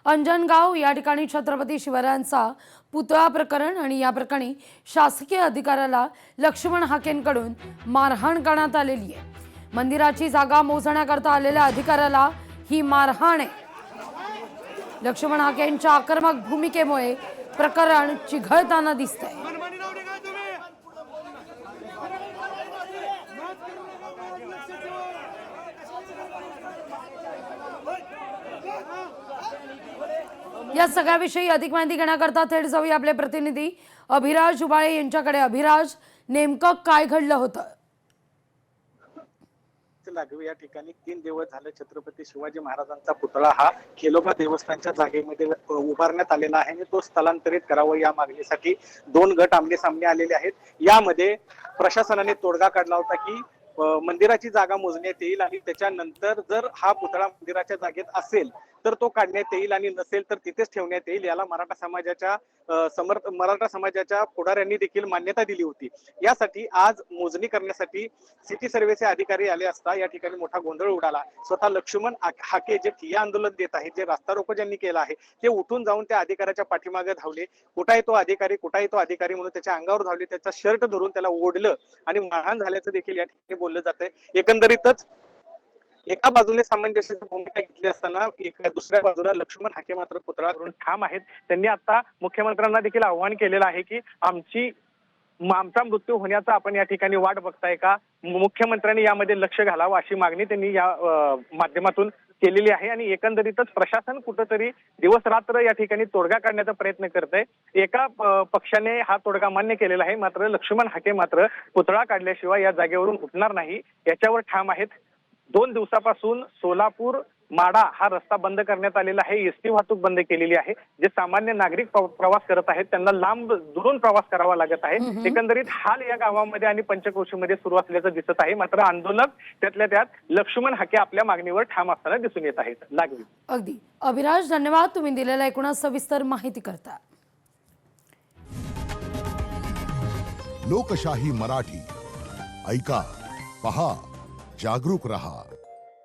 अंजनगाव या ठिकाणी छत्रपती शिवरायांचा पुतळा प्रकरण आणि या प्रकरणी शासकीय अधिकाऱ्याला लक्ष्मण हाकेंकडून मारहाण करण्यात आलेली आहे। मंदिराची जागा मोजण्याकरता आलेल्या अधिकाऱ्याला ही मारहाण आहे। लक्ष्मण हाकेंच्या आक्रमक भूमिकेमुळे प्रकरण चिघळताना दिसतंय। या सगळ्याविषयी अधिक माहिती घेण्याकरता थेट जाऊया आपले प्रतिनिधी अभिराज उबाळे यांच्याकडे। अभिराज, नेमकं काय घडलं होतं? लागू या ठिकाणी 3 दिवस झाले छत्रपती शिवाजी महाराजांचा पुतळा हा खेलोबा देवस्थानच्या जागेमध्ये उभारण्यात आलेला आहे आणि तो स्थलांतरित करावा या मागणीसाठी 2 गट आमने सामने आलेले आहेत। यामध्ये प्रशासनाने तोडगा काढला होता की मंदिराची जागा मोजण्यात येईल आणि त्याच्यानंतर जर हा पुतळा मंदिराच्या जागेत असेल तर तो काढण्यात येईल आणि नसेल तर तिथेच ठेवण्यात येईल। याला मराठा समाजाच्या पुढाऱ्यांनी देखील मान्यता दिली होती। यासाठी आज मोजणी करण्यासाठी सिटी सर्व्हेचे अधिकारी आले असता या ठिकाणी मोठा गोंधळ उडाला। स्वतः लक्ष्मण हाके जे ठिय्या आंदोलन देत आहेत, जे रास्ता रोको ज्यांनी केला आहे, ते उठून जाऊन त्या अधिकाऱ्याच्या पाठीमागे धावले। कुठे तो अधिकारी, कुठे तो अधिकारी म्हणून त्याच्या अंगावर धावले, त्याचा शर्ट धरून त्याला ओढलं आणि मारहाण झाल्याचं देखील या ठिकाणी बोललं जातंय। एकंदरीतच एका बाजूने सामंजस्याची भूमिका घेतली असताना दुसऱ्या बाजूला लक्ष्मण हाके मात्र पुतळा करून ठाम आहेत। त्यांनी आता मुख्यमंत्र्यांना देखील आव्हान केलेलं आहे की आमचा मृत्यू होण्याचा आपण या ठिकाणी वाट बघताय का? मुख्यमंत्र्यांनी यामध्ये लक्ष घालावं अशी मागणी त्यांनी या माध्यमातून केलेली आहे। आणि एकंदरीतच प्रशासन कुठेतरी दिवस रात्र या ठिकाणी तोडगा काढण्याचा प्रयत्न करतंय। एका पक्षाने हा तोडगा मान्य केलेला आहे, मात्र लक्ष्मण हाके मात्र पुतळा काढल्याशिवाय या जागेवरून उठणार नाही याच्यावर ठाम आहेत। 2 दिवसापासून सोलापूर माडा हा रस्ता बंद करण्यात आलेला आहे। एसटी वाहतूक बंद केलेली आहे। जे सामान्य नागरिक प्रवास करत आहेत त्यांना लांब दुरून प्रवास करावा लागत आहे। एकंदरीत हाल या गावामध्ये आणि पंचक्रोशीमध्ये सुरू असल्याचं दिसत आहे। मात्र आंदोलक त्यातल्या त्यात लक्ष्मण हाके आपल्या मागणीवर ठाम असताना दिसून येत आहेत। लागवी अगदी अभिराज, धन्यवाद तुम्ही दिलेल्या एकूण सविस्तर माहिती करता। लोकशाही मराठी ऐका, पहा, जागरूक रहा।